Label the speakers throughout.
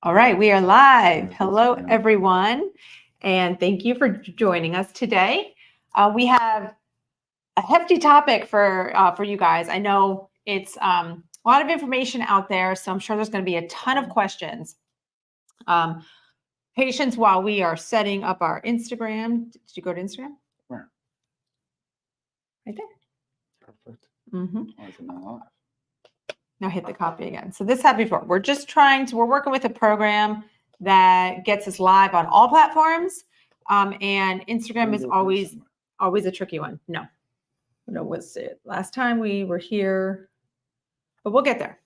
Speaker 1: All right, we are live. Hello, everyone, and thank you for joining us today. We have a hefty topic for you guys. I know it's a lot of information out there, so I'm sure there's going to be a ton of questions. Patience while we are setting up our Instagram. Did you go to Instagram?
Speaker 2: Where?
Speaker 1: Right there.
Speaker 2: Perfect.
Speaker 1: Mm-hmm.
Speaker 2: Why is it not live?
Speaker 1: Now hit the copy again. So this happened before. We're working with a program that gets us live on all platforms. And Instagram is always a tricky one. No, what's it? Last time we were here, but we'll get there.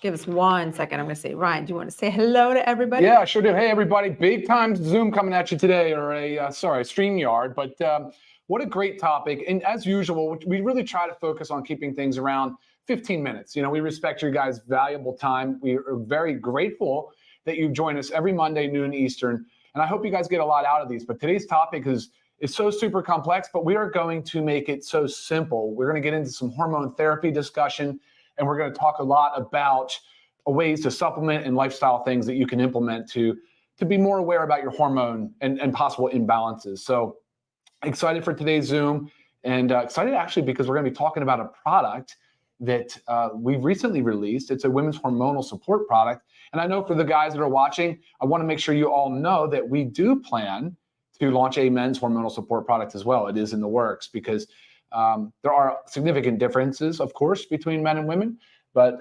Speaker 1: Give us 1 second. I'm going to say, Ryan, do you want to say hello to everybody?
Speaker 2: Yeah, I sure do. Hey, everybody. Big time Zoom coming at you today, or StreamYard. But what a great topic. And as usual, we really try to focus on keeping things around 15 minutes. You know, we respect your guys' valuable time. We are very grateful that you join us every Monday, noon Eastern. And I hope you guys get a lot out of these. But today's topic is so super complex, but we are going to make it so simple. We're going to get into some hormone therapy discussion, and we're going to talk a lot about ways to supplement and lifestyle things that you can implement to be more aware about your hormone and possible imbalances. So excited for today's Zoom, and excited actually because we're going to be talking about a product that we've recently released. It's a women's hormonal support product. And I know for the guys that are watching, I want to make sure you all know that we do plan to launch a men's hormonal support product as well. It is in the works because there are significant differences, of course, between men and women. But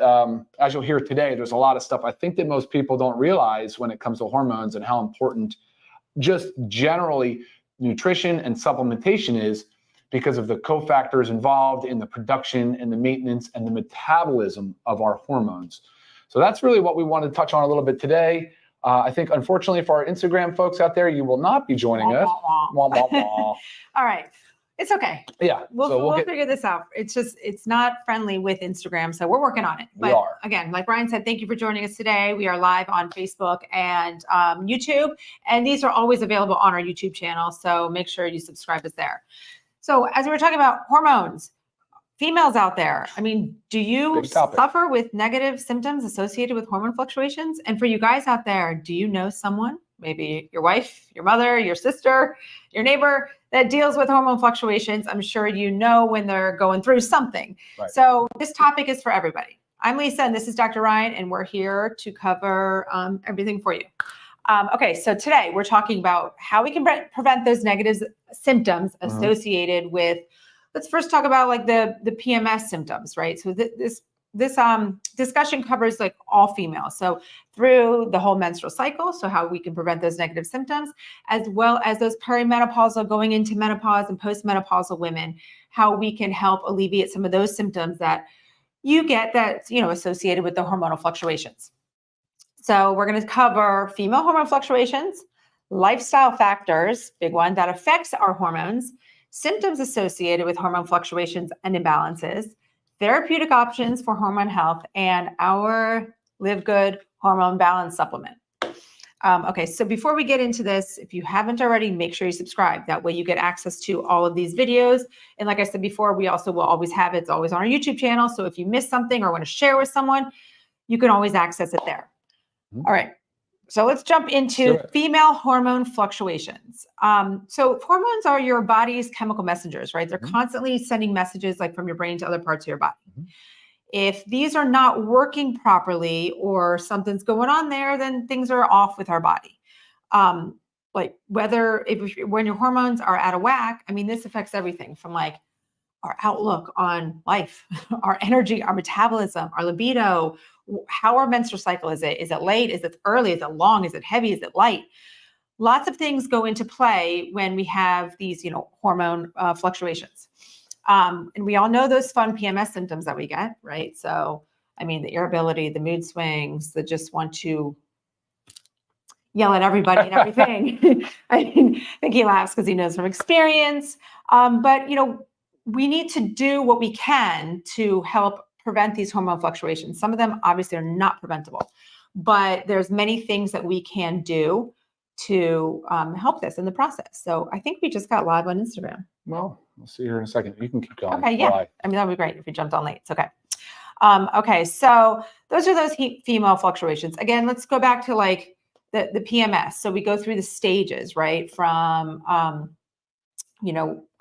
Speaker 2: as you'll hear today, there's a lot of stuff I think that most people don't realize when it comes to hormones and how important just generally nutrition and supplementation is, because of the cofactors involved in the production and the maintenance and the metabolism of our hormones. So that's really what we want to touch on a little bit today. I think, unfortunately, for our Instagram folks out there, you will not be joining us.
Speaker 1: All right. It's okay.
Speaker 2: Yeah.
Speaker 1: We'll figure this out. It's not friendly with Instagram, so we're working on it. But
Speaker 2: we are.
Speaker 1: Again, like Ryan said, thank you for joining us today. We are live on Facebook and YouTube, and these are always available on our YouTube channel, so make sure you subscribe us there. So as we were talking about hormones, females out there, I mean, do you suffer with negative symptoms associated with hormone fluctuations? And for you guys out there, do you know someone, maybe your wife, your mother, your sister, your neighbor, that deals with hormone fluctuations? I'm sure you know when they're going through something. Right. So this topic is for everybody. I'm Lisa, and this is Dr. Ryan, and we're here to cover everything for you. Okay, so today we're talking about how we can prevent those negative symptoms associated with, let's first talk about like the PMS symptoms, right? So this discussion covers like all females. So through the whole menstrual cycle, so how we can prevent those negative symptoms, as well as those perimenopausal, going into menopause and postmenopausal women, how we can help alleviate some of those symptoms that you get that's, associated with the hormonal fluctuations. So we're going to cover female hormone fluctuations, lifestyle factors, big one, that affects our hormones, symptoms associated with hormone fluctuations and imbalances, therapeutic options for hormone health, and our Livegood hormone balance supplement. Okay, so before we get into this, if you haven't already, make sure you subscribe. That way you get access to all of these videos. And like I said before, we also will always have it. It's always on our YouTube channel. So if you miss something or want to share with someone, you can always access it there. All right. So let's jump into female hormone fluctuations. So hormones are your body's chemical messengers, right? They're constantly sending messages like from your brain to other parts of your body. If these are not working properly or something's going on there, then things are off with our body. Like when your hormones are out of whack, I mean, this affects everything from like our outlook on life, our energy, our metabolism, our libido, how our menstrual cycle is. Is it late? Is it early? Is it long? Is it heavy? Is it light? Lots of things go into play when we have these, hormone fluctuations. And we all know those fun PMS symptoms that we get, right? So, I mean, the irritability, the mood swings, the just want to yell at everybody and everything. I think he laughs because he knows from experience. But, we need to do what we can to help prevent these hormone fluctuations. Some of them obviously are not preventable, but there's many things that we can do to help this in the process. So I think we just got live on Instagram.
Speaker 2: Well, we'll see here in a second. You can keep going.
Speaker 1: Okay, yeah. I mean, that would be great if you jumped on late. It's okay. Okay, so those are those female fluctuations. Again, let's go back to like the PMS. So we go through the stages, right? From,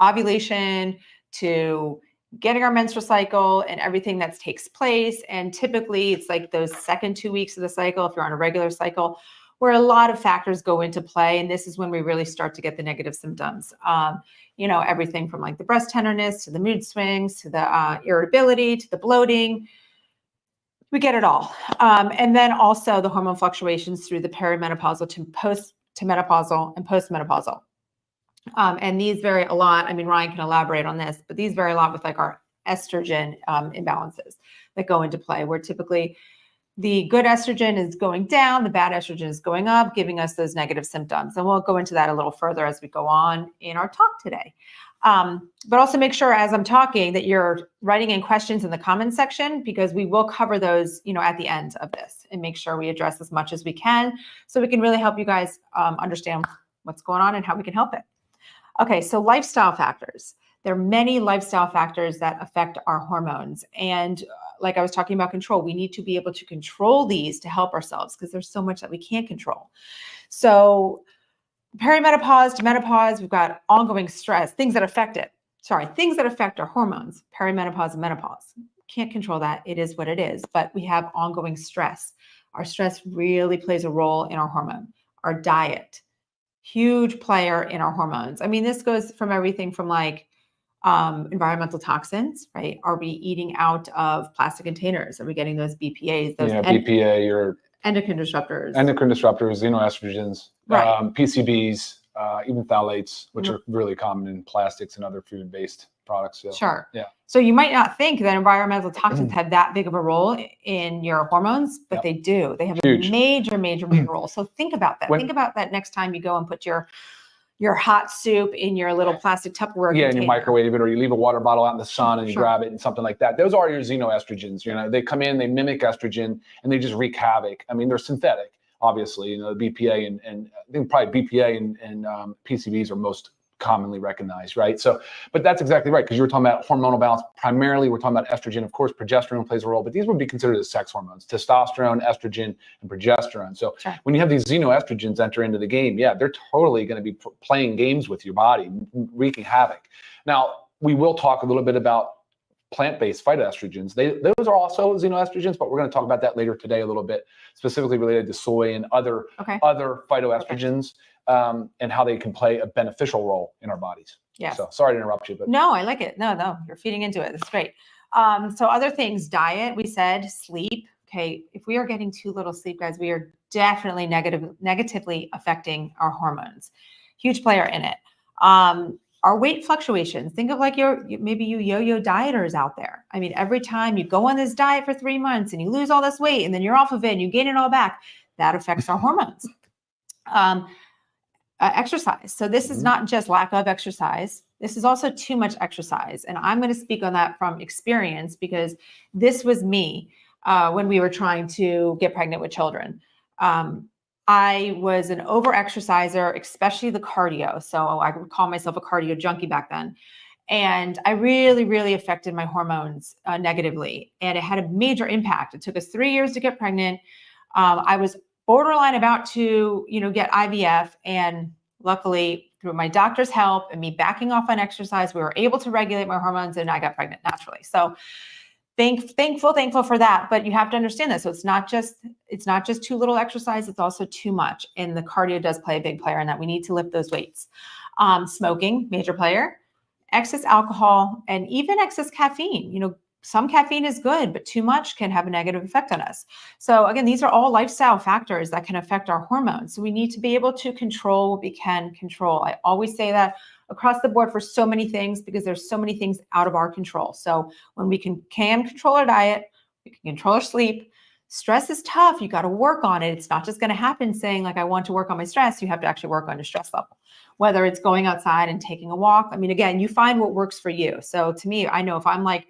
Speaker 1: ovulation to getting our menstrual cycle and everything that takes place. And typically it's like those second 2 weeks of the cycle, if you're on a regular cycle, where a lot of factors go into play. And this is when we really start to get the negative symptoms. Everything from like the breast tenderness to the mood swings, to the irritability, to the bloating. We get it all. And then also the hormone fluctuations through the perimenopausal to menopausal and postmenopausal. And these vary a lot. I mean, Ryan can elaborate on this, but these vary a lot with like our estrogen imbalances that go into play, where typically the good estrogen is going down, the bad estrogen is going up, giving us those negative symptoms. And we'll go into that a little further as we go on in our talk today. But also make sure as I'm talking that you're writing in questions in the comments section, because we will cover those, at the end of this, and make sure we address as much as we can so we can really help you guys understand what's going on and how we can help it. Okay, so lifestyle factors. There are many lifestyle factors that affect our hormones. And like I was talking about control, we need to be able to control these to help ourselves, because there's so much that we can't control. So perimenopause to menopause, we've got ongoing stress, things that affect our hormones, perimenopause and menopause. Can't control that. It is what it is. But we have ongoing stress. Our stress really plays a role in our hormone. Our diet, huge player in our hormones. I mean, this goes from everything from like environmental toxins, right? Are we eating out of plastic containers? Are we getting those BPAs?
Speaker 2: BPA or
Speaker 1: endocrine disruptors,
Speaker 2: xenoestrogens,
Speaker 1: right.
Speaker 2: PCBs, even phthalates, which are really common in plastics and other food-based products. So,
Speaker 1: sure.
Speaker 2: Yeah.
Speaker 1: So you might not think that environmental toxins have that big of a role in your hormones, but they do. They have
Speaker 2: huge.
Speaker 1: A major role. So think about that. Think about that next time you go and put your hot soup in your little plastic Tupperware container.
Speaker 2: And you microwave it, or you leave a water bottle out in the sun and you grab it and something like that. Those are your xenoestrogens. They come in, they mimic estrogen, and they just wreak havoc. I mean, they're synthetic, obviously. The BPA and I think probably BPA and PCBs are most commonly recognized, right? So, but that's exactly right, because you were talking about hormonal balance. Primarily, we're talking about estrogen. Of course, progesterone plays a role, but these would be considered as sex hormones: testosterone, estrogen, and progesterone. So when you have these xenoestrogens enter into the game, they're totally going to be playing games with your body, wreaking havoc. Now, we will talk a little bit about plant-based phytoestrogens. Those are also xenoestrogens, but we're going to talk about that later today a little bit, specifically related to soy and other phytoestrogens. And how they can play a beneficial role in our bodies.
Speaker 1: Yes.
Speaker 2: So sorry to interrupt you, but
Speaker 1: no, I like it. No, you're feeding into it. That's great. So other things, diet, we said, sleep. Okay, if we are getting too little sleep, guys, we are definitely negatively affecting our hormones. Huge player in it. Our weight fluctuations. Think of like maybe you yo-yo dieters out there. I mean, every time you go on this diet for 3 months and you lose all this weight and then you're off of it and you gain it all back, that affects our hormones. Exercise. So this is not just lack of exercise. This is also too much exercise. And I'm going to speak on that from experience, because this was me when we were trying to get pregnant with children. I was an over-exerciser, especially the cardio. So I would call myself a cardio junkie back then. And I really affected my hormones negatively. And it had a major impact. It took us 3 years to get pregnant. I was borderline about to, get IVF. And luckily, through my doctor's help and me backing off on exercise, we were able to regulate my hormones and I got pregnant naturally. So thankful for that. But you have to understand this. So it's not just too little exercise. It's also too much. And the cardio does play a big player in that. We need to lift those weights. Smoking, major player, excess alcohol, and even excess caffeine. Some caffeine is good, but too much can have a negative effect on us. So again, these are all lifestyle factors that can affect our hormones. So we need to be able to control what we can control. I always say that across the board for so many things, because there's so many things out of our control. So when we can control our diet, we can control our sleep. Stress is tough. You got to work on it. It's not just going to happen saying like, I want to work on my stress. You have to actually work on your stress level, whether it's going outside and taking a walk. I mean, again, you find what works for you. So to me, I know if I'm like,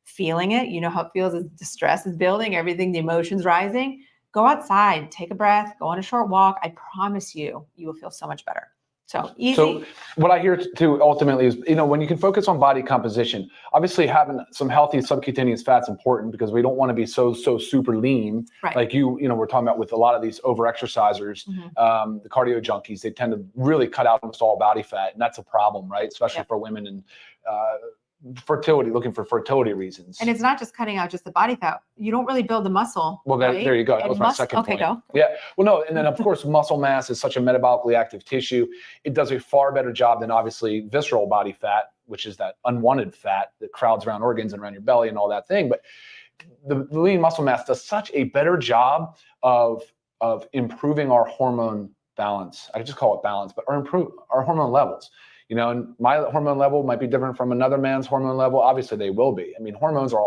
Speaker 1: feeling it, how it feels as the stress is building, everything, the emotions rising, go outside, take a breath, go on a short walk. I promise you, you will feel so much better. So easy.
Speaker 2: So what I hear too ultimately is, when you can focus on body composition, obviously having some healthy subcutaneous fat is important because we don't want to be so super lean.
Speaker 1: Right.
Speaker 2: Like we're talking about with a lot of these over exercisers, the cardio junkies, they tend to really cut out almost all body fat. And that's a problem, right? Especially for women and fertility, looking for fertility reasons.
Speaker 1: And it's not just cutting out just the body fat. You don't really build the muscle.
Speaker 2: Well, there you go. That was my second point.
Speaker 1: Go.
Speaker 2: Yeah. Well, no. And then of course, muscle mass is such a metabolically active tissue. It does a far better job than obviously visceral body fat, which is that unwanted fat that crowds around organs and around your belly and all that thing. But the lean muscle mass does such a better job of improving our hormone balance. I just call it balance, but improve our hormone levels. And my hormone level might be different from another man's hormone level. Obviously, they will be. I mean, hormones are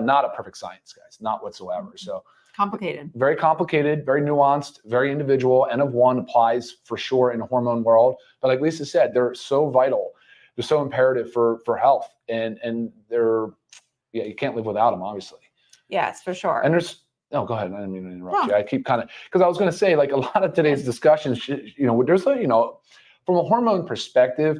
Speaker 2: not a perfect science, guys, not whatsoever. So
Speaker 1: complicated,
Speaker 2: very complicated, very nuanced, very individual. N of one applies for sure in the hormone world. But like Lisa said, they're so vital. They're so imperative for health, and they're you can't live without them, obviously.
Speaker 1: Yes, for sure.
Speaker 2: And there's go ahead. I didn't mean to interrupt you. I keep because I was going to say, like, a lot of today's discussions, there's from a hormone perspective,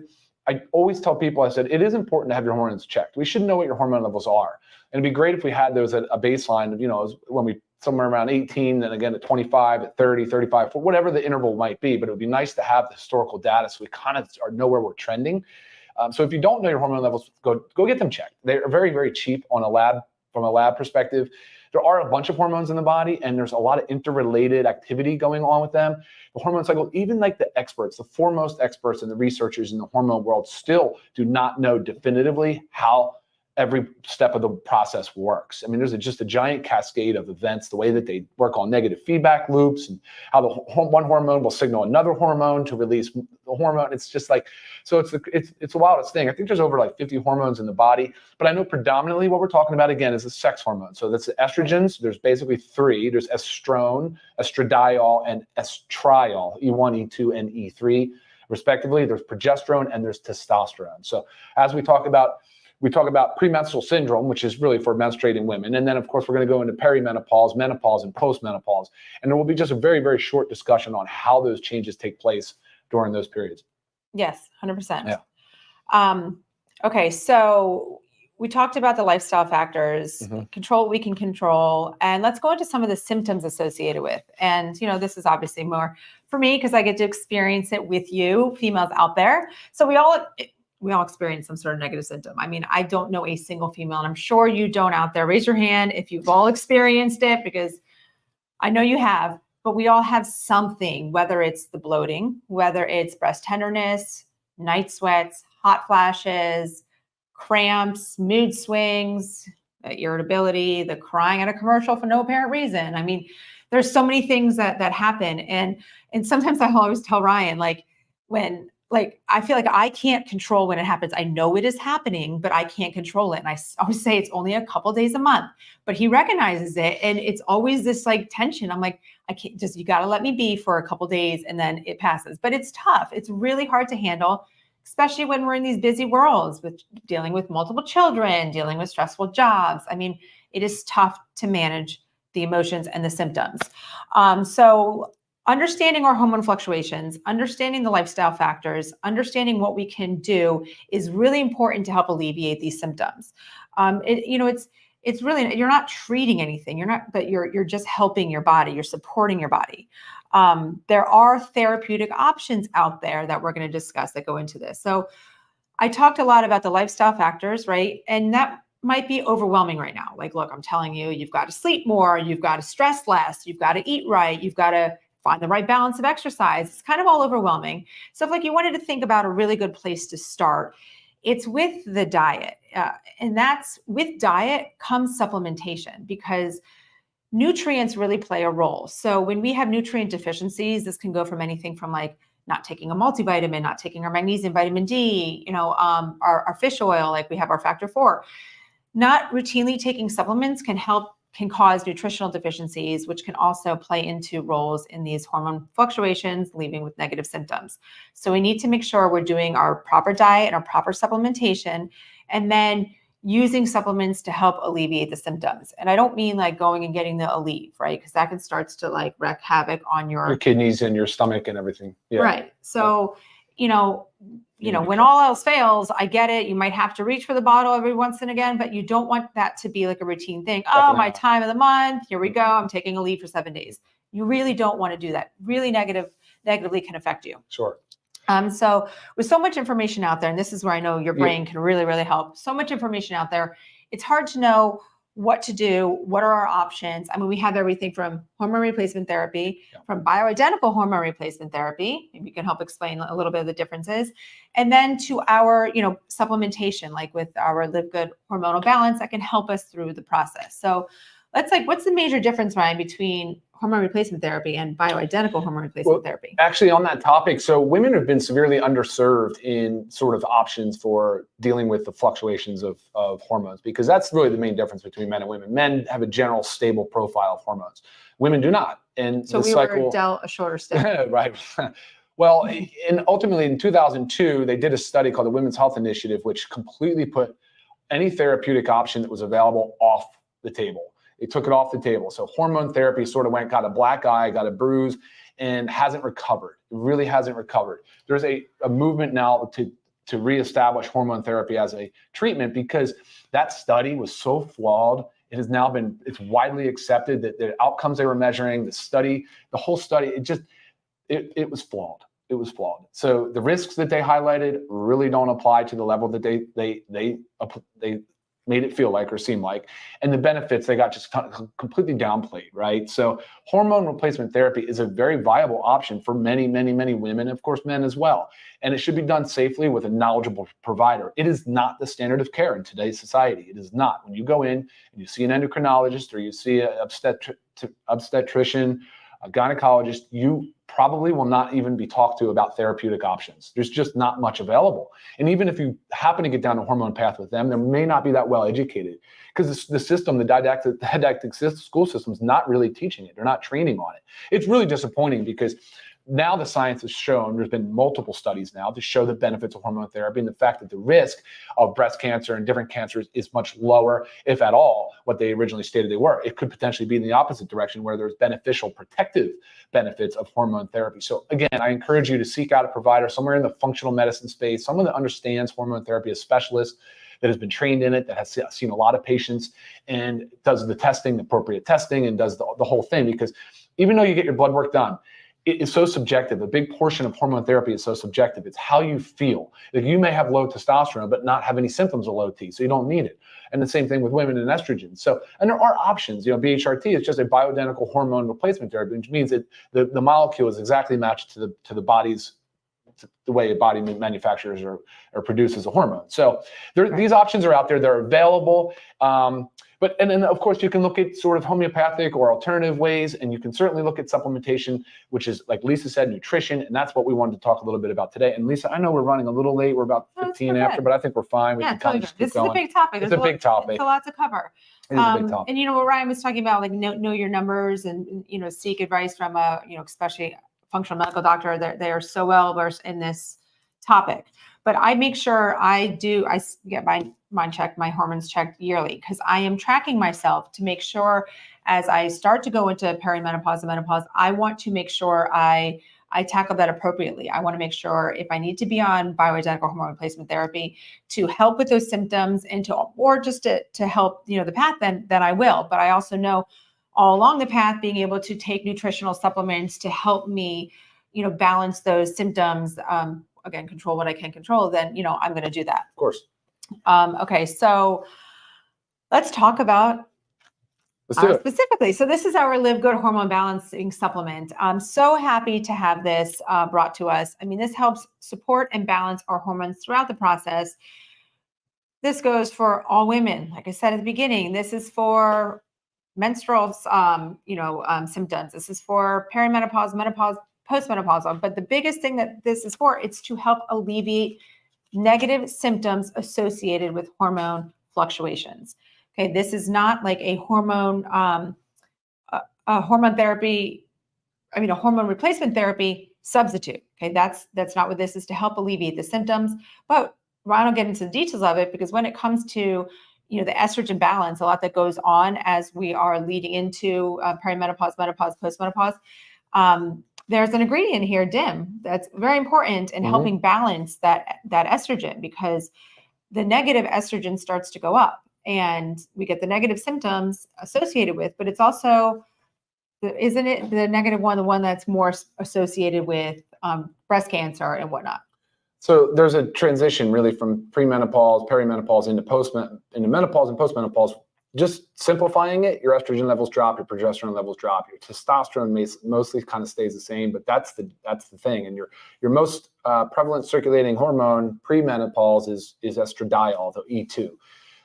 Speaker 2: I always tell people, I said, it is important to have your hormones checked. We should know what your hormone levels are. And it'd be great if we had those at a baseline of, when we somewhere around 18, then again at 25, at 30, 35, for whatever the interval might be. But it would be nice to have the historical data so we kind of know where we're trending. So if you don't know your hormone levels, go get them checked. They're very, very cheap from a lab perspective. There are a bunch of hormones in the body, and there's a lot of interrelated activity going on with them. The hormone cycle, even like the experts, the foremost experts and the researchers in the hormone world still do not know definitively how every step of the process works. I mean, there's just a giant cascade of events, the way that they work on negative feedback loops and how the one hormone will signal another hormone to release the hormone. It's just like, so it's the wildest thing. I think there's over like 50 hormones in the body, but I know predominantly what we're talking about again is the sex hormone. So that's the estrogens. There's basically three. There's estrone, estradiol, and estriol, E1, E2, and E3 respectively. There's progesterone and there's testosterone. So as we talk about premenstrual syndrome, which is really for menstruating women. And then, of course, we're going to go into perimenopause, menopause, and postmenopause. And there will be just a very, very short discussion on how those changes take place during those periods.
Speaker 1: Yes, 100%.
Speaker 2: Yeah.
Speaker 1: Okay, so we talked about the lifestyle factors, control what we can control, and let's go into some of the symptoms associated with. And, this is obviously more for me because I get to experience it with you, females out there. So we all experience some sort of negative symptom. I mean, I don't know a single female, and I'm sure you don't out there. Raise your hand if you've all experienced it, because I know you have, but we all have something, whether it's the bloating, whether it's breast tenderness, night sweats, hot flashes, cramps, mood swings, irritability, the crying at a commercial for no apparent reason. I mean, there's so many things that happen. And sometimes I always tell Ryan, I feel like I can't control when it happens. I know it is happening, but I can't control it. And I always say it's only a couple days a month, but he recognizes it. And it's always this tension. I'm like, I can't you got to let me be for a couple days and then it passes. But it's tough. It's really hard to handle, especially when we're in these busy worlds with dealing with multiple children, dealing with stressful jobs. I mean, it is tough to manage the emotions and the symptoms. So understanding our hormone fluctuations, understanding the lifestyle factors, understanding what we can do is really important to help alleviate these symptoms. It's really, you're not treating anything. You're just helping your body. You're supporting your body. There are therapeutic options out there that we're going to discuss that go into this. So I talked a lot about the lifestyle factors, right? And that might be overwhelming right now. Like, look, I'm telling you, you've got to sleep more. You've got to stress less. You've got to eat right. You've got to find the right balance of exercise. It's kind of all overwhelming. So if you wanted to think about a really good place to start, it's with the diet. And that's with diet comes supplementation, because nutrients really play a role. So when we have nutrient deficiencies, this can go from anything from not taking a multivitamin, not taking our magnesium, vitamin D, our fish oil, we have our factor 4. Not routinely taking supplements can cause nutritional deficiencies, which can also play into roles in these hormone fluctuations, leaving with negative symptoms. So we need to make sure we're doing our proper diet and our proper supplementation. And then using supplements to help alleviate the symptoms. And I don't mean like going and getting the Aleve, right? Because that can starts to like wreak havoc on
Speaker 2: Your kidneys and your stomach and everything. Yeah.
Speaker 1: Right. So, you know, when all else fails, I get it. You might have to reach for the bottle every once and again, but you don't want that to be like a routine thing. Oh, my time of the month. Here we go. I'm taking Aleve for 7 days. You really don't want to do that. Really negatively can affect you.
Speaker 2: Sure.
Speaker 1: So with so much information out there, and this is where I know your brain can really, really help. So much information out there. It's hard to know what to do. What are our options? I mean, we have everything from hormone replacement therapy, from bioidentical hormone replacement therapy. Maybe you can help explain a little bit of the differences. And then to our, supplementation, like with our Livegood hormonal balance that can help us through the process. So what's the major difference, Ryan, between hormone replacement therapy and bioidentical hormone replacement therapy?
Speaker 2: Actually, on that topic, so women have been severely underserved in sort of options for dealing with the fluctuations of hormones, because that's really the main difference between men and women. Men have a general stable profile of hormones. Women do not. And
Speaker 1: so we were dealt a shorter stick.
Speaker 2: Right. Well, and ultimately in 2002, they did a study called the Women's Health Initiative, which completely put any therapeutic option that was available off the table. They took it off the table. So hormone therapy sort of got a black eye, got a bruise, and hasn't recovered. It really hasn't recovered. There's a movement now to reestablish hormone therapy as a treatment, because that study was so flawed. It has now it's widely accepted that the outcomes they were measuring, the whole study, it was flawed. It was flawed. So the risks that they highlighted really don't apply to the level that they made it feel like or seem like, and the benefits they got just completely downplayed, right? So hormone replacement therapy is a very viable option for many, many, many women, of course, men as well. And it should be done safely with a knowledgeable provider. It is not the standard of care in today's society. It is not. When you go in and you see an endocrinologist or you see an obstetrician, a gynecologist, you probably will not even be talked to about therapeutic options. There's just not much available. And even if you happen to get down a hormone path with them, they may not be that well educated, because the system, the didactic school system is not really teaching it. They're not training on it. It's really disappointing, because now the science has shown, there's been multiple studies now to show the benefits of hormone therapy and the fact that the risk of breast cancer and different cancers is much lower, if at all, what they originally stated they were. It could potentially be in the opposite direction, where there's beneficial protective benefits of hormone therapy. So again, I encourage you to seek out a provider somewhere in the functional medicine space, someone that understands hormone therapy, a specialist that has been trained in it, that has seen a lot of patients and does the testing, the appropriate testing, and does the whole thing. Because even though you get your blood work done, it is so subjective. A big portion of hormone therapy is so subjective. It's how you feel. Like, you may have low testosterone, but not have any symptoms of low T, so you don't need it. And the same thing with women and estrogen. So, and there are options. BHRT is just a bioidentical hormone replacement therapy, which means that the molecule is exactly matched to the body's, the way a body manufactures or produces a hormone. So these options are out there. They're available. And then, of course, you can look at sort of homeopathic or alternative ways, and you can certainly look at supplementation, which is, like Lisa said, nutrition, and that's what we wanted to talk a little bit about today. And Lisa, I know we're running a little late. We're about 15 after, but I think we're fine. We can kind of just keep going.
Speaker 1: This is a big topic.
Speaker 2: It's a big topic.
Speaker 1: It's a lot to cover.
Speaker 2: It is a big topic.
Speaker 1: And what Ryan was talking about, like know your numbers, and seek advice from a especially functional medical doctor. They are so well versed in this topic. But I make sure I get my hormones checked yearly, because I am tracking myself to make sure, as I start to go into perimenopause and menopause, I want to make sure I tackle that appropriately. I want to make sure if I need to be on bioidentical hormone replacement therapy to help with those symptoms or just to help, the path, then I will. But I also know all along the path, being able to take nutritional supplements to help me, balance those symptoms, again, control what I can control, then, I'm going to do that.
Speaker 2: Of course.
Speaker 1: Okay. So let's talk about specifically. So this is our Livegood hormone balancing supplement. I'm so happy to have this brought to us. I mean, this helps support and balance our hormones throughout the process. This goes for all women. Like I said at the beginning, this is for menstrual, symptoms. This is for perimenopause, menopause, postmenopausal. But the biggest thing that this is for, it's to help alleviate negative symptoms associated with hormone fluctuations. Okay, this is not like a hormone therapy. I mean, a hormone replacement therapy substitute. Okay, that's not what this is, to help alleviate the symptoms. But I don't get into the details of it, because when it comes to the estrogen balance, a lot that goes on as we are leading into perimenopause, menopause, postmenopause. There's an ingredient here, DIM, that's very important in helping balance that estrogen, because the negative estrogen starts to go up and we get the negative symptoms associated with, but it's also, isn't it the negative one, the one that's more associated with breast cancer and whatnot?
Speaker 2: So there's a transition really from premenopause, perimenopause into menopause and postmenopause. Just simplifying it, your estrogen levels drop, your progesterone levels drop, your testosterone mostly kind of stays the same, but that's the thing. And your most prevalent circulating hormone premenopause is estradiol, the E2.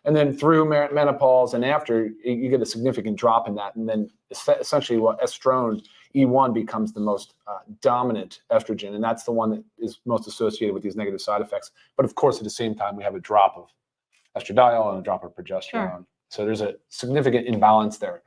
Speaker 2: And then through menopause and after, you get a significant drop in that. And then essentially what estrone, E1, becomes the most dominant estrogen. And that's the one that is most associated with these negative side effects. But of course, at the same time, we have a drop of estradiol and a drop of progesterone. Sure. So there's a significant imbalance there,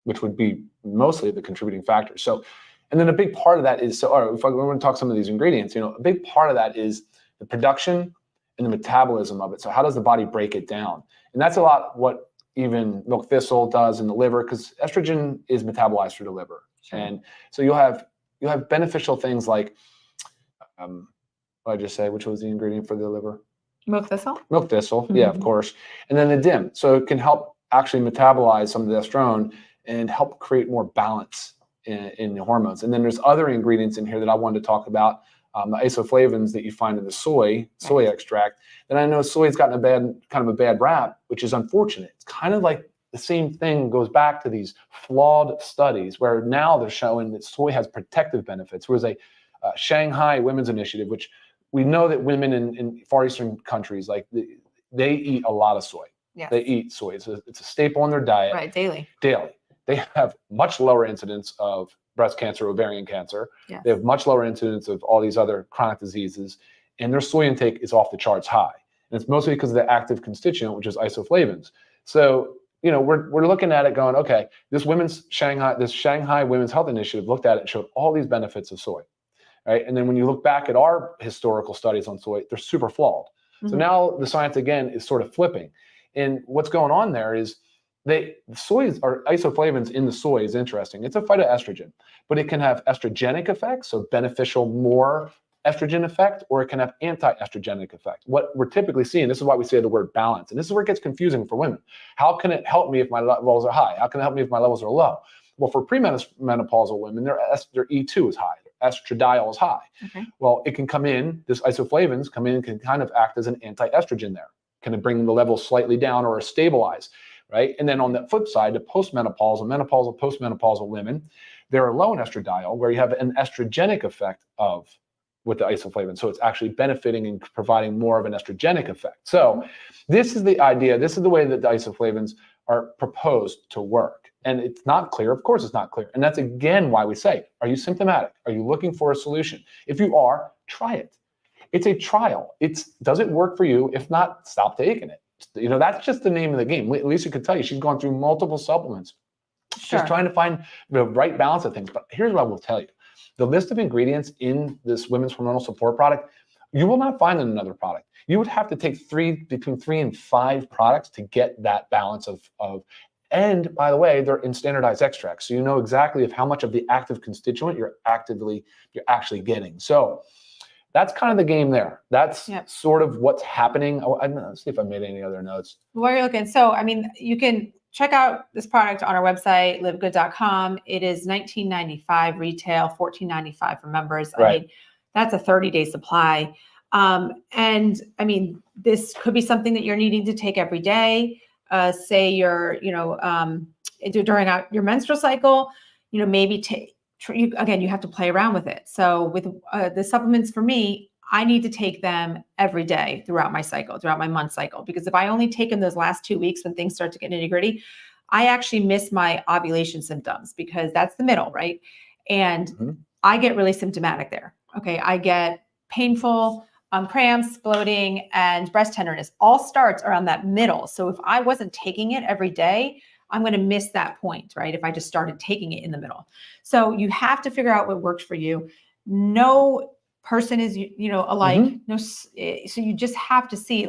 Speaker 2: which would be mostly the contributing factor. So, and then a big part of that is, if I want to talk some of these ingredients, a big part of that is the production and the metabolism of it. So how does the body break it down? And that's a lot what even milk thistle does in the liver, because estrogen is metabolized through the liver. Sure. And so you'll have beneficial things like, what did I just say? Which was the ingredient for the liver?
Speaker 1: Milk thistle?
Speaker 2: Milk thistle, yeah, of course. And then the DIM. So it can help actually metabolize some of the estrone and help create more balance in the hormones. And then there's other ingredients in here that I wanted to talk about, the isoflavones that you find in the soy extract. And I know soy's gotten a bad rap, which is unfortunate. It's kind of like the same thing goes back to these flawed studies where now they're showing that soy has protective benefits. There was a Shanghai Women's Initiative, which we know that women in Far Eastern countries, like they eat a lot of soy. Yes. They eat soy. It's a staple in their diet.
Speaker 1: Right, daily.
Speaker 2: They have much lower incidence of breast cancer, ovarian cancer. Yes. They have much lower incidence of all these other chronic diseases. And their soy intake is off the charts high. And it's mostly because of the active constituent, which is isoflavones. So, we're looking at it going, okay, this Shanghai Women's Health Initiative looked at it and showed all these benefits of soy. Right? And then when you look back at our historical studies on soy, they're super flawed. Mm-hmm. So now the science again is sort of flipping. And what's going on there is isoflavones in the soy is interesting. It's a phytoestrogen, but it can have estrogenic effects, so beneficial more estrogen effect, or it can have anti-estrogenic effect. What we're typically seeing, this is why we say the word balance, and this is where it gets confusing for women. How can it help me if my levels are high? How can it help me if my levels are low? Well, for premenopausal women, their E2 is high. Estradiol is high. Okay. Well, it can come in, this isoflavones come in and can kind of act as an anti-estrogen there. Can it bring the levels slightly down or stabilize, right? And then on the flip side, the postmenopausal, menopausal, postmenopausal women, they're low in estradiol, where you have an estrogenic effect with the isoflavones. So it's actually benefiting and providing more of an estrogenic effect. So this is the idea. This is the way that the isoflavones are proposed to work. And it's not clear. Of course, it's not clear. And that's, again, why we say, are you symptomatic? Are you looking for a solution? If you are, try it. It's a trial. Does it work for you? If not, stop taking it. That's just the name of the game. Lisa could tell you, she's gone through multiple supplements, just trying to find the right balance of things. But here's what I will tell you. The list of ingredients in this women's hormonal support product, you will not find in another product. You would have to take between 3 and 5 products to get that balance of. And by the way, they're in standardized extracts. So you know exactly how much of the active constituent you're actually getting. So that's kind of the game there. That's sort of what's happening. Let's see if I made any other notes.
Speaker 1: While you're looking, so you can check out this product on our website, livegood.com. It is $19.95 retail, $14.95 for members.
Speaker 2: Right.
Speaker 1: That's a 30-day supply. And this could be something that you're needing to take every day. Say you're, during your menstrual cycle, maybe you have to play around with it. So with the supplements for me, I need to take them every day throughout my cycle, throughout my month cycle, because if I only take them those last 2 weeks when things start to get nitty gritty, I actually miss my ovulation symptoms, because that's the middle, right? And I get really symptomatic there. Okay. I get painful cramps, bloating, and breast tenderness all starts around that middle. So if I wasn't taking it every day, I'm going to miss that point, right? If I just started taking it in the middle. So you have to figure out what works for you. No person is, alike. No, so you just have to see,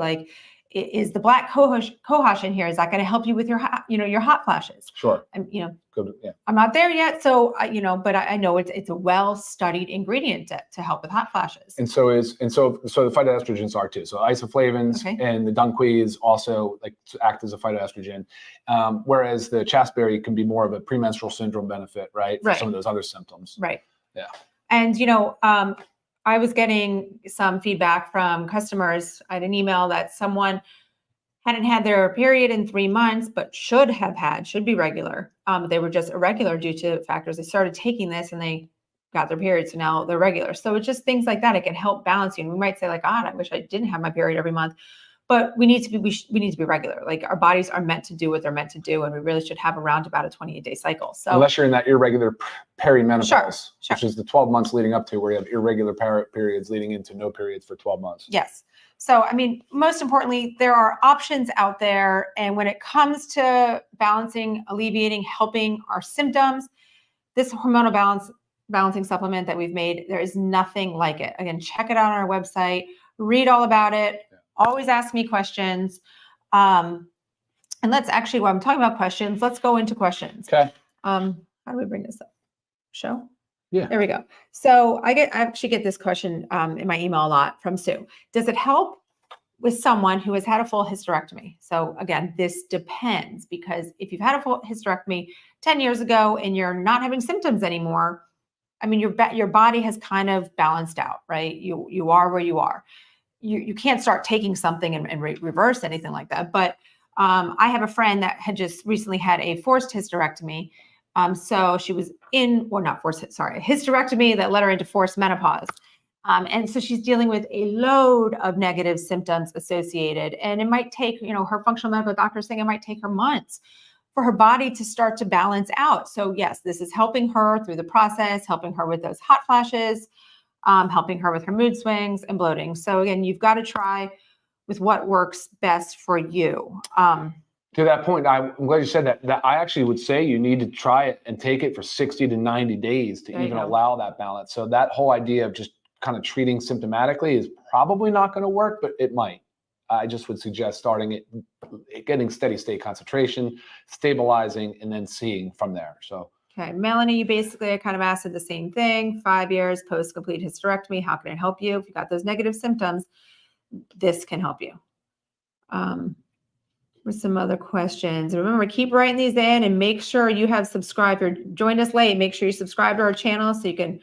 Speaker 1: Is the black cohosh in here? Is that going to help you with your hot flashes?
Speaker 2: Sure.
Speaker 1: And
Speaker 2: Good. Yeah.
Speaker 1: I'm not there yet, so but I know it's a well-studied ingredient to help with hot flashes.
Speaker 2: And so the phytoestrogens are too. So isoflavones and the dunquis also like to act as a phytoestrogen, whereas the chasteberry can be more of a premenstrual syndrome benefit, right? For some of those other symptoms.
Speaker 1: Right.
Speaker 2: Yeah.
Speaker 1: And I was getting some feedback from customers. I had an email that someone hadn't had their period in 3 months, but should be regular. They were just irregular due to factors. They started taking this and they got their period, so now they're regular. So it's just things like that. It can help balance you. And we might say like, God, I wish I didn't have my period every month, but we need to be regular. Like our bodies are meant to do what they're meant to do, and we really should have around about a 28-day cycle. So
Speaker 2: unless you're in that irregular perimenopause,
Speaker 1: sure.
Speaker 2: which is the 12 months leading up to where you have irregular periods leading into no periods for 12 months.
Speaker 1: Yes. So, I mean, most importantly, there are options out there. And when it comes to balancing, alleviating, helping our symptoms, this hormonal balancing supplement that we've made, there is nothing like it. Again, check it out on our website, read all about it. Always ask me questions. And let's actually, while I'm talking about questions, let's go into questions.
Speaker 2: Okay.
Speaker 1: How do we bring this up? Show?
Speaker 2: Yeah.
Speaker 1: There we go. So I actually get this question in my email a lot from Sue. Does it help with someone who has had a full hysterectomy? So again, this depends, because if you've had a full hysterectomy 10 years ago and you're not having symptoms anymore, I mean, your body has kind of balanced out, right? You are where you are. You can't start taking something and reverse anything like that. But I have a friend that had just recently had a forced hysterectomy. So she was a hysterectomy that led her into forced menopause. And so she's dealing with a load of negative symptoms associated. And it might take, her functional medical doctor saying it might take her months for her body to start to balance out. So yes, this is helping her through the process, helping her with those hot flashes, helping her with her mood swings and bloating. So again, you've got to try with what works best for you.
Speaker 2: To that point, I'm glad you said that. I actually would say you need to try it and take it for 60 to 90 days to even allow that balance. So that whole idea of just kind of treating symptomatically is probably not going to work, but it might. I just would suggest starting it, getting steady state concentration, stabilizing, and then seeing from there. So.
Speaker 1: Okay, Melanie, you basically kind of asked the same thing. 5 years post-complete hysterectomy, how can it help you? If you got those negative symptoms, this can help you. With some other questions. Remember, keep writing these in and make sure you have subscribed or joined us late. Make sure you subscribe to our channel so you can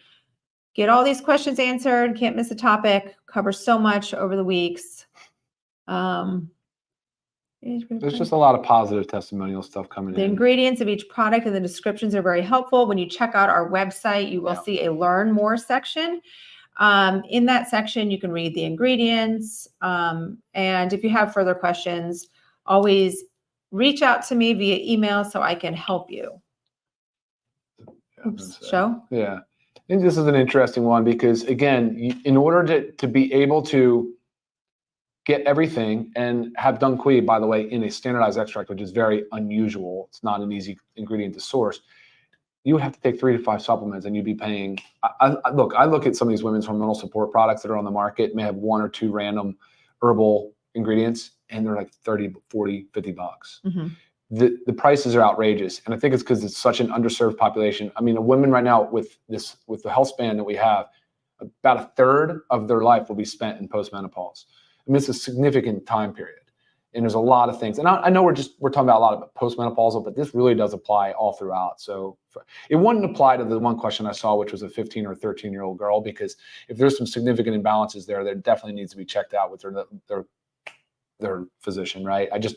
Speaker 1: get all these questions answered. Can't miss a topic. Cover so much over the weeks.
Speaker 2: There's just a lot of positive testimonial stuff coming in.
Speaker 1: The ingredients of each product and the descriptions are very helpful. When you check out our website, you will see a Learn More section. In that section, you can read the ingredients. And if you have further questions, always reach out to me via email so I can help you. Oops, show?
Speaker 2: Yeah. I think this is an interesting one because, again, in order to be able to get everything and have dunquis, by the way, in a standardized extract, which is very unusual. It's not an easy ingredient to source. You would have to take 3 to 5 supplements and you'd be paying. I look at some of these women's hormonal support products that are on the market, may have 1 or 2 random herbal ingredients, and they're like 30, 40, $50.
Speaker 1: Mm-hmm.
Speaker 2: The prices are outrageous. And I think it's because it's such an underserved population. I mean, a woman right now with the health span that we have, about 1/3 of their life will be spent in postmenopause. I mean, it's a significant time period. And there's a lot of things. And I know we're talking about a lot about postmenopausal, but this really does apply all throughout. So it wouldn't apply to the one question I saw, which was a 15 or 13-year-old girl, because if there's some significant imbalances there definitely needs to be checked out with their physician, right? I just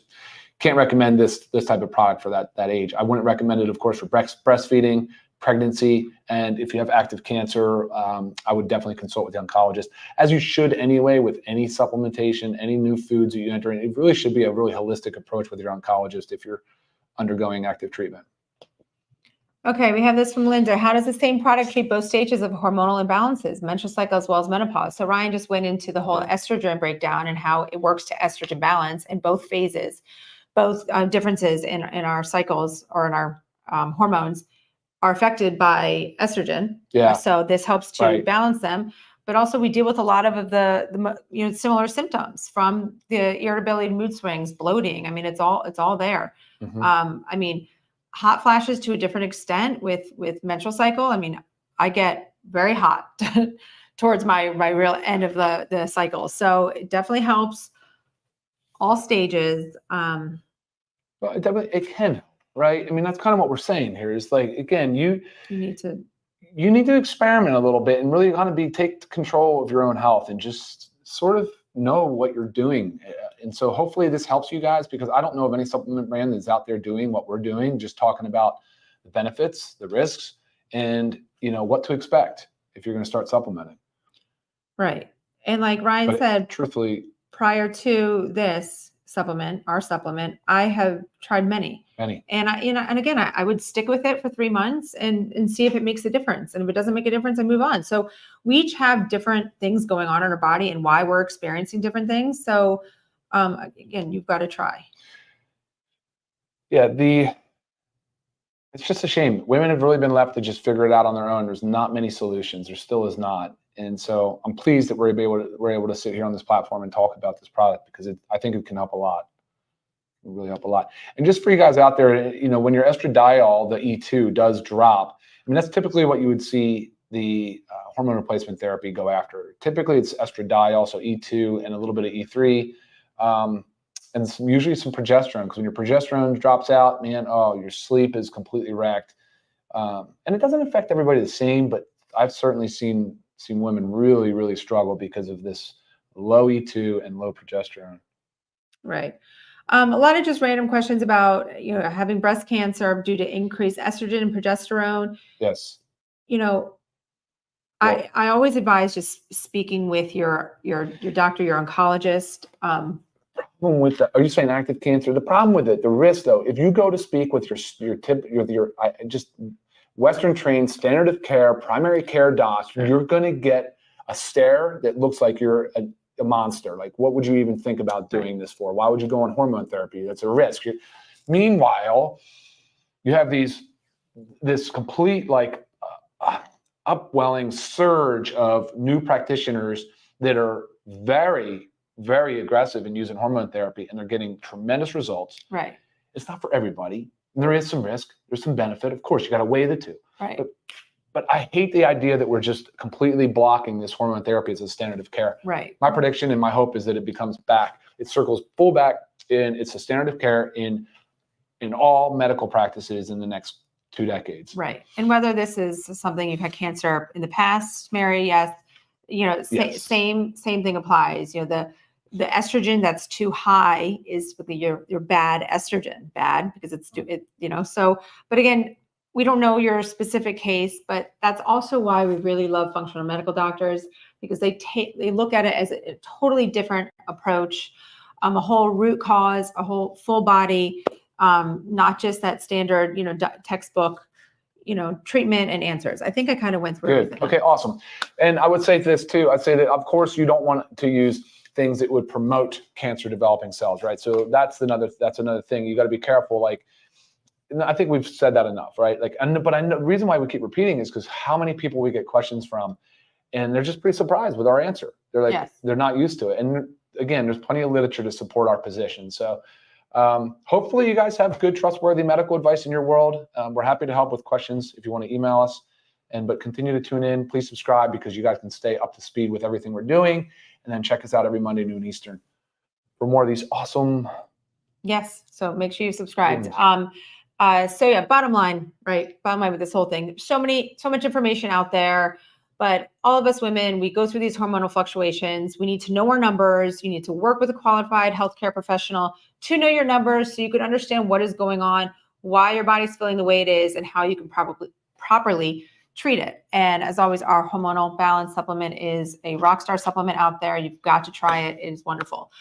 Speaker 2: can't recommend this type of product for that age. I wouldn't recommend it, of course, for breastfeeding, pregnancy, and if you have active cancer, I would definitely consult with the oncologist, as you should anyway with any supplementation, any new foods that you enter in. It really should be a really holistic approach with your oncologist if you're undergoing active treatment.
Speaker 1: Okay, we have this from Linda. How does the same product treat both stages of hormonal imbalances, menstrual cycle as well as menopause? So Ryan just went into the whole estrogen breakdown and how it works to estrogen balance in both phases, both differences in our cycles or in our hormones are affected by estrogen.
Speaker 2: Yeah.
Speaker 1: So this helps to balance them. but also we deal with a lot of the similar symptoms, from the irritability, mood swings, bloating. I mean, it's all there. I mean, hot flashes to a different extent with menstrual cycle. I mean, I get very hot towards my real end of the cycle. So it definitely helps all stages.
Speaker 2: Well, it can, right? I mean, that's kind of what we're saying here is like, again, you need to experiment a little bit and really kind of take control of your own health and just sort of know what you're doing. And so hopefully this helps you guys, because I don't know of any supplement brand that's out there doing what we're doing, just talking about the benefits, the risks, and what to expect if you're going to start supplementing.
Speaker 1: Right. And like Ryan said,
Speaker 2: truthfully,
Speaker 1: prior to this supplement, our supplement, I have tried many. And and again, I would stick with it for 3 months and see if it makes a difference. And if it doesn't make a difference, I move on. So we each have different things going on in our body and why we're experiencing different things. So again, you've got to try.
Speaker 2: Yeah, it's just a shame. Women have really been left to just figure it out on their own. There's not many solutions. There still is not. And so I'm pleased that we're able to sit here on this platform and talk about this product, because I think it can help a lot. It will really help a lot. And just for you guys out there, when your estradiol, the E2, does drop, I mean, that's typically what you would see the hormone replacement therapy go after. Typically, it's estradiol, so E2, and a little bit of E3. And usually some progesterone, because when your progesterone drops out, man, your sleep is completely wrecked. And it doesn't affect everybody the same, but I've certainly seen women really, really struggle because of this low E2 and low progesterone.
Speaker 1: Right. A lot of just random questions about, having breast cancer due to increased estrogen and progesterone.
Speaker 2: Yes.
Speaker 1: I always advise just speaking with your doctor, your oncologist.
Speaker 2: With are you saying active cancer? The problem with it, the risk though, if you go to speak with your Western trained standard of care primary care doc, you're going to get a stare that looks like you're a monster. Like, what would you even think about doing this for? Why would you go on hormone therapy? That's a risk. Meanwhile, you have this complete upwelling surge of new practitioners that are very, very aggressive in using hormone therapy, and they're getting tremendous results.
Speaker 1: Right.
Speaker 2: It's not for everybody. There is some risk. There's some benefit. Of course, you got to weigh the two.
Speaker 1: Right.
Speaker 2: But I hate the idea that we're just completely blocking this hormone therapy as a standard of care.
Speaker 1: Right.
Speaker 2: My prediction and my hope is that it becomes back. It circles full back, and it's a standard of care in all medical practices in the next 2 decades.
Speaker 1: Right. And whether this is something you've had cancer in the past, Mary, yes,
Speaker 2: Yes.
Speaker 1: Same thing applies. The estrogen that's too high is your bad estrogen, bad because it's so, but again, we don't know your specific case, but that's also why we really love functional medical doctors, because they look at it as a totally different approach, a whole root cause, a whole full body, not just that standard, textbook, treatment and answers. I think I kind of went through everything.
Speaker 2: Okay, awesome. And I would say this too. I'd say that, of course, you don't want to use things that would promote cancer developing cells, right? So that's another thing. You got to be careful. I think we've said that enough, right? But I know the reason why we keep repeating is because how many people we get questions from, and they're just pretty surprised with our answer. They're like, yes. They're not used to it. And again, there's plenty of literature to support our position. So hopefully you guys have good, trustworthy medical advice in your world. We're happy to help with questions if you want to email us. But continue to tune in. Please subscribe, because you guys can stay up to speed with everything we're doing. And then check us out every Monday, noon Eastern, for more of these awesome.
Speaker 1: Yes. So make sure you subscribed. Bottom line with this whole thing, so much information out there, but all of us women, we go through these hormonal fluctuations. We need to know our numbers. You need to work with a qualified healthcare professional to know your numbers, so you can understand what is going on, why your body's feeling the way it is, and how you can properly treat it. And as always, our hormonal balance supplement is a rock star supplement out there. You've got to try it. It is wonderful.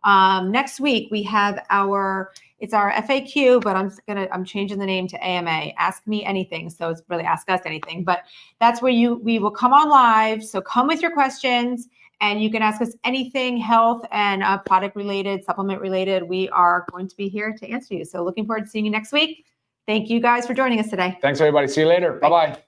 Speaker 1: Next week we have our FAQ, but I'm changing the name to AMA, Ask Me Anything. So it's really Ask Us Anything, but that's where we will come on live. So come with your questions, and you can ask us anything health and product related, supplement related. We are going to be here to answer you. So looking forward to seeing you next week. Thank you guys for joining us today.
Speaker 2: Thanks everybody. See you later. Bye-bye.